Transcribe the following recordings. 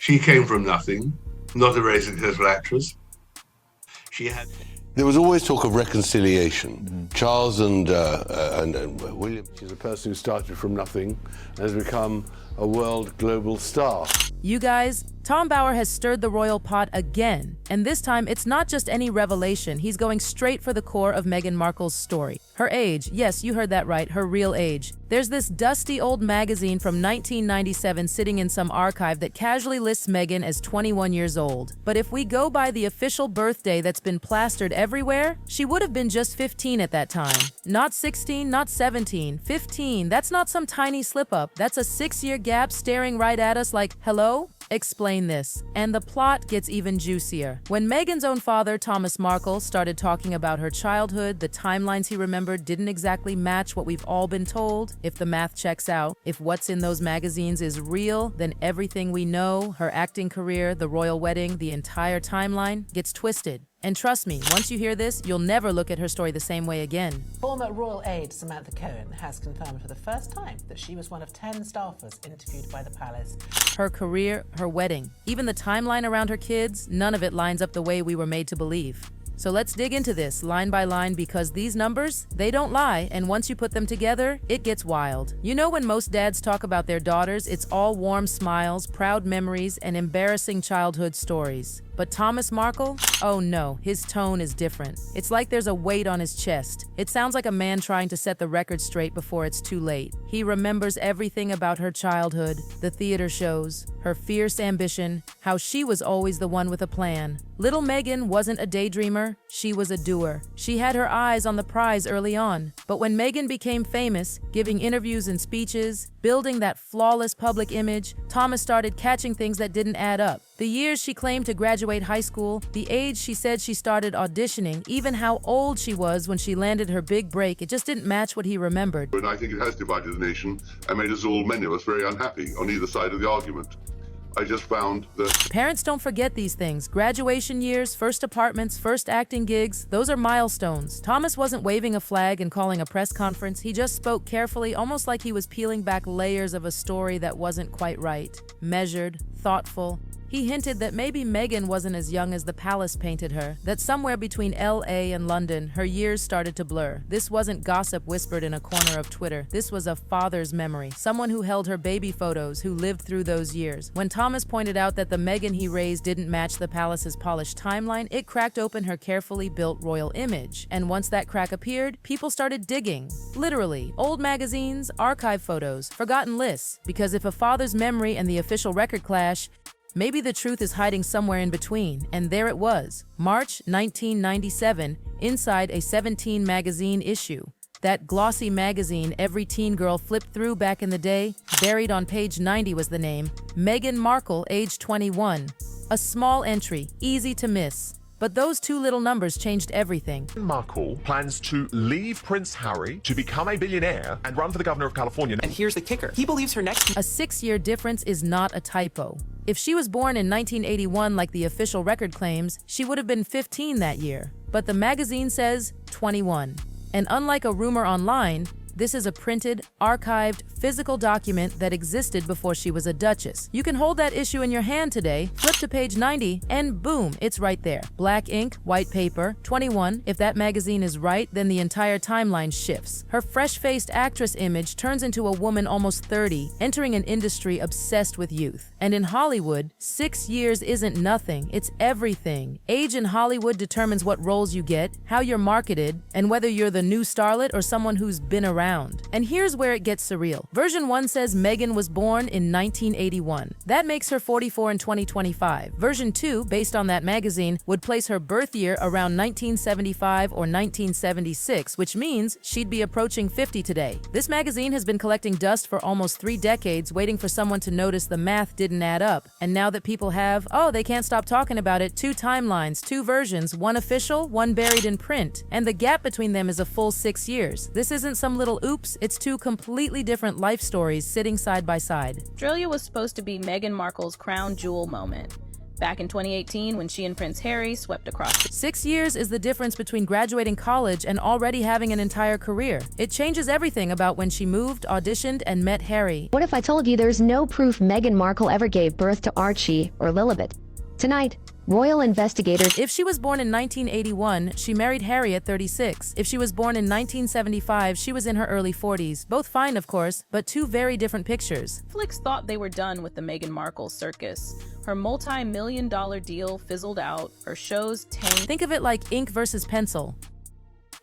She came from nothing, not a very successful actress. She had... There was always talk of reconciliation. Charles and William. She's a person who started from nothing and has become a world global star. You guys, Tom Bower has stirred the royal pot again, and this time it's not just any revelation. He's going straight for the core of Meghan Markle's story. Her age, yes, you heard that right, her real age. There's this dusty old magazine from 1997 sitting in some archive that casually lists Meghan as 21 years old. But if we go by the official birthday that's been plastered everywhere, she would have been just 15 at that time. Not 16, not 17, 15. That's not some tiny slip-up. That's a 6-year gap staring right at us like, hello? Explain this. And the plot gets even juicier. When Meghan's own father, Thomas Markle, started talking about her childhood, the timelines he remembered didn't exactly match what we've all been told. If the math checks out, if what's in those magazines is real, then everything we know, her acting career, the royal wedding, the entire timeline, gets twisted. And trust me, once you hear this, you'll never look at her story the same way again. Former royal aide Samantha Cohen has confirmed for the first time that she was one of 10 staffers interviewed by the palace. Her career, her wedding, even the timeline around her kids, none of it lines up the way we were made to believe. So let's dig into this line by line because these numbers, they don't lie, and once you put them together, it gets wild. You know when most dads talk about their daughters, it's all warm smiles, proud memories, and embarrassing childhood stories. But Thomas Markle? Oh no, his tone is different. It's like there's a weight on his chest. It sounds like a man trying to set the record straight before it's too late. He remembers everything about her childhood, the theater shows, her fierce ambition, how she was always the one with a plan. Little Meghan wasn't a daydreamer, she was a doer. She had her eyes on the prize early on. But when Meghan became famous, giving interviews and speeches, building that flawless public image, Thomas started catching things that didn't add up. The years she claimed to graduate high school, the age she said she started auditioning, even how old she was when she landed her big break, it just didn't match what he remembered. And I think it has divided the nation and made us all, many of us, very unhappy on either side of the argument. I just found that... Parents don't forget these things. Graduation years, first apartments, first acting gigs, those are milestones. Thomas wasn't waving a flag and calling a press conference. He just spoke carefully, almost like he was peeling back layers of a story that wasn't quite right. Measured, thoughtful. He hinted that maybe Meghan wasn't as young as the palace painted her, that somewhere between LA and London, her years started to blur. This wasn't gossip whispered in a corner of Twitter. This was a father's memory, someone who held her baby photos, who lived through those years. When Thomas pointed out that the Meghan he raised didn't match the palace's polished timeline, it cracked open her carefully built royal image. And once that crack appeared, people started digging. Literally, old magazines, archive photos, forgotten lists. Because if a father's memory and the official record clash, maybe the truth is hiding somewhere in between, and there it was, March 1997, inside a 17 magazine issue. That glossy magazine every teen girl flipped through back in the day, buried on page 90 was the name, Meghan Markle, age 21. A small entry, easy to miss. But those two little numbers changed everything. Markle plans to leave Prince Harry to become a billionaire and run for the governor of California. And here's the kicker. He believes her next... A 6-year difference is not a typo. If she was born in 1981 like the official record claims, she would have been 15 that year. But the magazine says 21. And unlike a rumor online, this is a printed, archived, physical document that existed before she was a duchess. You can hold that issue in your hand today, flip to page 90, and boom, it's right there. Black ink, white paper, 21. If that magazine is right, then the entire timeline shifts. Her fresh-faced actress image turns into a woman almost 30, entering an industry obsessed with youth. And in Hollywood, 6 years isn't nothing, it's everything. Age in Hollywood determines what roles you get, how you're marketed, and whether you're the new starlet or someone who's been around. And here's where it gets surreal. Version 1 says Meghan was born in 1981. That makes her 44 in 2025. Version 2, based on that magazine, would place her birth year around 1975 or 1976, which means she'd be approaching 50 today. This magazine has been collecting dust for almost 3 decades, waiting for someone to notice the math didn't add up. And now that people have, oh, they can't stop talking about it, 2 timelines, 2 versions, one official, one buried in print. And the gap between them is a full 6 years. This isn't some little oops, it's 2 completely different life stories sitting side by side. Australia was supposed to be Meghan Markle's crown jewel moment. Back in 2018, when she and Prince Harry swept across 6 years is the difference between graduating college and already having an entire career. It changes everything about when she moved, auditioned, and met Harry. What if I told you there's no proof Meghan Markle ever gave birth to Archie or Lilibet? Tonight, royal investigators. If she was born in 1981, she married Harry at 36. If she was born in 1975, she was in her early 40s. Both fine, of course, but two very different pictures. Netflix thought they were done with the Meghan Markle circus. Her multi-million-dollar deal fizzled out, her shows tanked. Think of it like ink versus pencil.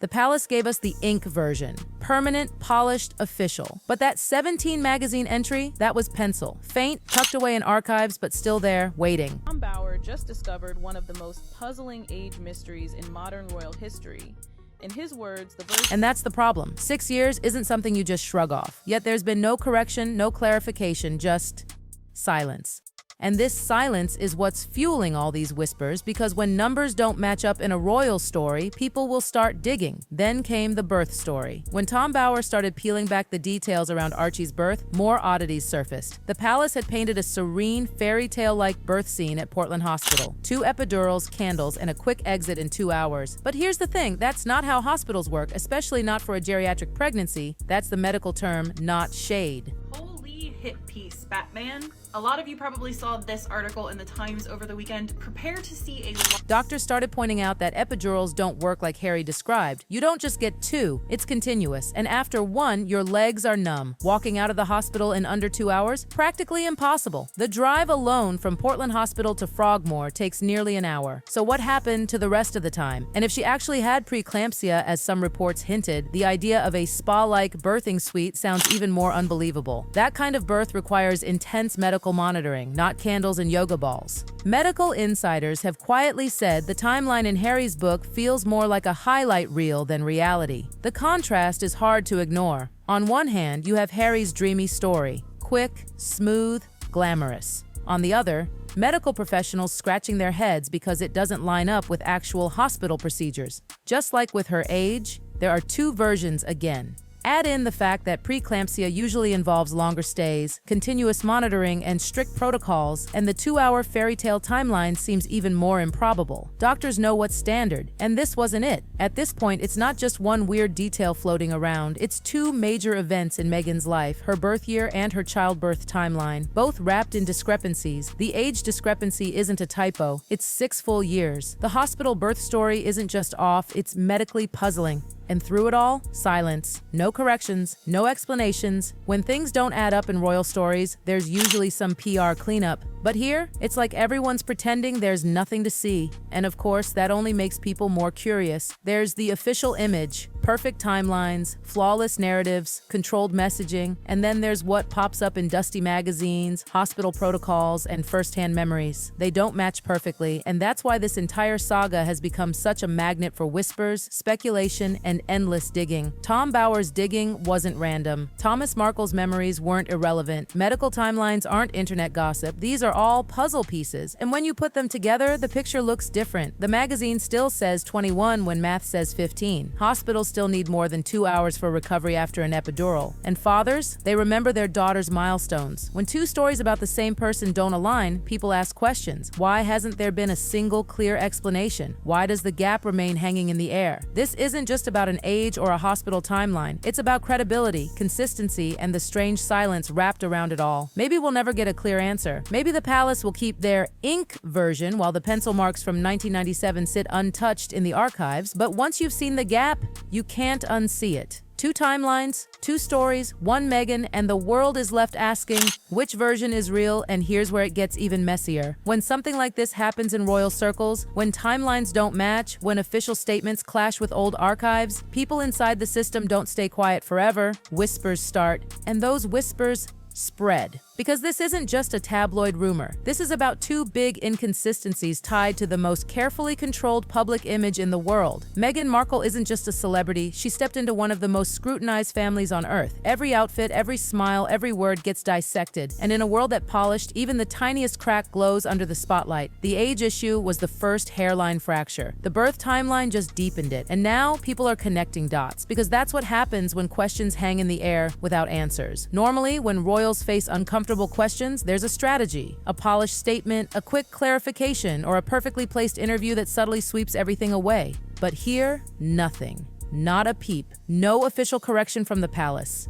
The palace gave us the ink version. Permanent, polished, official. But that 17 magazine entry, that was pencil. Faint, tucked away in archives, but still there, waiting. Tom Bower just discovered one of the most puzzling age mysteries in modern royal history. In his words, the version— And that's the problem. 6 years isn't something you just shrug off. Yet there's been no correction, no clarification, just silence. And this silence is what's fueling all these whispers, because when numbers don't match up in a royal story, people will start digging. Then came the birth story. When Tom Bower started peeling back the details around Archie's birth, more oddities surfaced. The palace had painted a serene, fairy tale-like birth scene at Portland Hospital. 2 epidurals, candles, and a quick exit in 2 hours. But here's the thing, that's not how hospitals work, especially not for a geriatric pregnancy. That's the medical term, not shade. Holy hit piece, Batman. A lot of you probably saw this article in the Times over the weekend. Prepare to see a lot. Doctors started pointing out that epidurals don't work like Harry described. You don't just get 2, it's continuous. And after 1, your legs are numb. Walking out of the hospital in under 2 hours? Practically impossible. The drive alone from Portland Hospital to Frogmore takes nearly an hour. So what happened to the rest of the time? And if she actually had preeclampsia, as some reports hinted, the idea of a spa-like birthing suite sounds even more unbelievable. That kind of birth requires intense medical monitoring, not candles and yoga balls. Medical insiders have quietly said the timeline in Harry's book feels more like a highlight reel than reality. The contrast is hard to ignore. On one hand, you have Harry's dreamy story, quick, smooth, glamorous. On the other, medical professionals scratching their heads because it doesn't line up with actual hospital procedures. Just like with her age, there are 2 versions again. Add in the fact that preeclampsia usually involves longer stays, continuous monitoring, and strict protocols, and the 2-hour fairy tale timeline seems even more improbable. Doctors know what's standard, and this wasn't it. At this point, it's not just one weird detail floating around, it's 2 major events in Meghan's life, her birth year and her childbirth timeline, both wrapped in discrepancies. The age discrepancy isn't a typo, it's 6 full years. The hospital birth story isn't just off, it's medically puzzling. And through it all, silence. No corrections, no explanations. When things don't add up in royal stories, there's usually some PR cleanup. But here, it's like everyone's pretending there's nothing to see. And of course, that only makes people more curious. There's the official image, perfect timelines, flawless narratives, controlled messaging, and then there's what pops up in dusty magazines, hospital protocols, and first-hand memories. They don't match perfectly, and that's why this entire saga has become such a magnet for whispers, speculation, and endless digging. Tom Bower's digging wasn't random. Thomas Markle's memories weren't irrelevant. Medical timelines aren't internet gossip. These are all puzzle pieces, and when you put them together, the picture looks different. The magazine still says 21 when math says 15. Hospitals still need more than 2 hours for recovery after an epidural. And fathers, they remember their daughter's milestones. When 2 stories about the same person don't align, people ask questions. Why hasn't there been a single clear explanation? Why does the gap remain hanging in the air? This isn't just about an age or a hospital timeline. It's about credibility, consistency, and the strange silence wrapped around it all. Maybe we'll never get a clear answer. Maybe the palace will keep their ink version while the pencil marks from 1997 sit untouched in the archives, but once you've seen the gap, you can't unsee it. 2 timelines, 2 stories, 1 Meghan, and the world is left asking which version is real, and here's where it gets even messier. When something like this happens in royal circles, when timelines don't match, when official statements clash with old archives, people inside the system don't stay quiet forever, whispers start, and those whispers spread. Because this isn't just a tabloid rumor. This is about 2 big inconsistencies tied to the most carefully controlled public image in the world. Meghan Markle isn't just a celebrity, she stepped into one of the most scrutinized families on earth. Every outfit, every smile, every word gets dissected. And in a world that polished, even the tiniest crack glows under the spotlight. The age issue was the first hairline fracture. The birth timeline just deepened it. And now people are connecting dots, because that's what happens when questions hang in the air without answers. Normally, when royals face uncomfortable uncomfortable questions, there's a strategy. A polished statement, a quick clarification, or a perfectly placed interview that subtly sweeps everything away. But here, nothing. Not a peep. No official correction from the palace.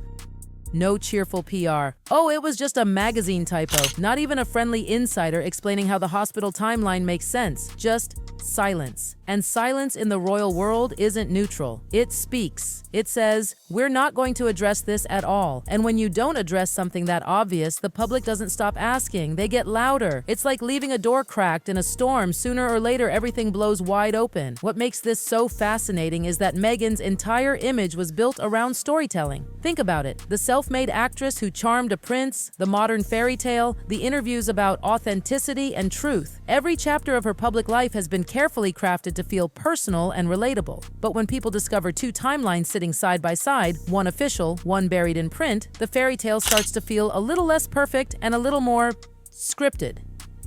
No cheerful PR. Oh, it was just a magazine typo. Not even a friendly insider explaining how the hospital timeline makes sense. Just silence. And silence in the royal world isn't neutral. It speaks. It says, we're not going to address this at all. And when you don't address something that obvious, the public doesn't stop asking. They get louder. It's like leaving a door cracked in a storm. Sooner or later, everything blows wide open. What makes this so fascinating is that Meghan's entire image was built around storytelling. Think about it. The self-made actress who charmed a prince, the modern fairy tale, the interviews about authenticity and truth. Every chapter of her public life has been carefully crafted to feel personal and relatable. But when people discover two timelines sitting side by side, one official, one buried in print, the fairy tale starts to feel a little less perfect and a little more scripted.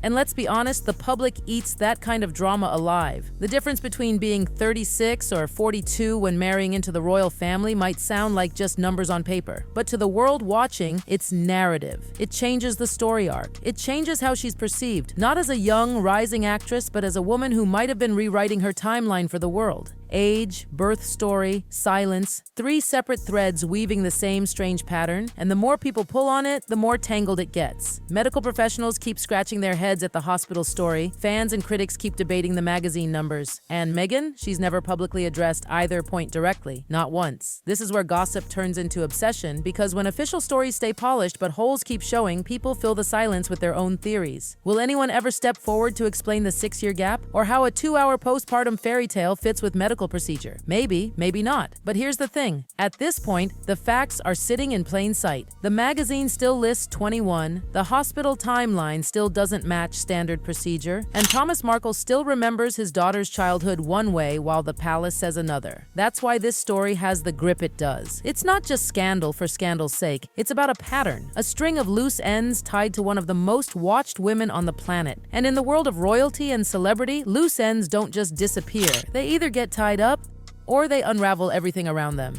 And let's be honest, the public eats that kind of drama alive. The difference between being 36 or 42 when marrying into the royal family might sound like just numbers on paper. But to the world watching, it's narrative. It changes the story arc. It changes how she's perceived, not as a young, rising actress, but as a woman who might have been rewriting her timeline for the world. Age, birth story, silence, three separate threads weaving the same strange pattern, and the more people pull on it, the more tangled it gets. Medical professionals keep scratching their heads at the hospital story, fans and critics keep debating the magazine numbers. And Meghan? She's never publicly addressed either point directly, not once. This is where gossip turns into obsession, because when official stories stay polished but holes keep showing, people fill the silence with their own theories. Will anyone ever step forward to explain the 6-year gap? Or how a 2-hour postpartum fairy tale fits with medical procedure? Maybe, maybe not. But here's the thing. At this point, the facts are sitting in plain sight. The magazine still lists 21, the hospital timeline still doesn't match standard procedure, and Thomas Markle still remembers his daughter's childhood one way while the palace says another. That's why this story has the grip it does. It's not just scandal for scandal's sake. It's about a pattern, a string of loose ends tied to one of the most watched women on the planet. And in the world of royalty and celebrity, loose ends don't just disappear. They either get tied up or they unravel everything around them.